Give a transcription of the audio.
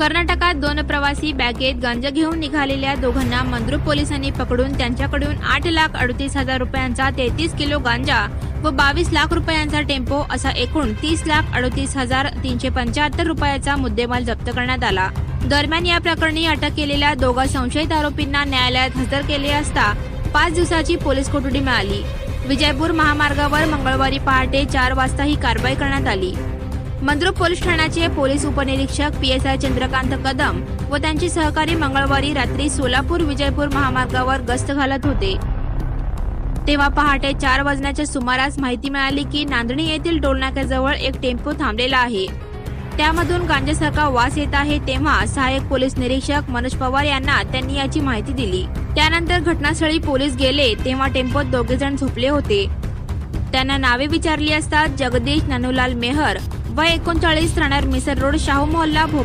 कर्नाटकात 2 प्रवासी बॅगेत गांजा घेऊन निघालेल्या दोघांना मंद्रुप पोलिसांनी पकडून त्यांच्याकडून 8,38,000 रुपयांचा 33 किलो गांजा व 22 लाख रुपयांचा टेम्पो असा एकूण 30,38,375 रुपयाचा मुद्देमाल जप्त करण्यात आला। दरम्यान या प्रकरणी अटक केलेल्या दोघा संशयित आरोपींना न्यायालयात हजर केले असता 5 दिवसाची पोलीस कोठडी मिळाली। विजयपूर महामार्गावर मंगळवारी पहाटे 4 वाजता ही कारवाई करण्यात आली। मंद्रुप पोलीस ठाण्याचे पोलीस उपनिरीक्षक PSI चंद्रकांत कदम व त्यांचे सहकारी मंगळवारी रात्री सोलापूर विजयपूर महामार्गावर गस्त घालत होते, तेव्हा पहाटे 4 वाजण्याच्या सुमारास माहिती मिळाली की नांदणी येथील टोलनाक्याजवळ एक टेम्पो थांबलेला आहे, त्यामधून गांजासारखा वास येत आहे। तेव्हा सहाय्यक पोलीस निरीक्षक मनोज पवार यांना त्यांनी याची माहिती दिली। त्यानंतर घटनास्थळी पोलीस गेले तेव्हा टेम्पोत 2 जण झोपले होते। त्यांना नावे विचारली असता जगदीश ननुलाल मेहर वय 39 राहणार मिसर रोड शाहू मोहल्ला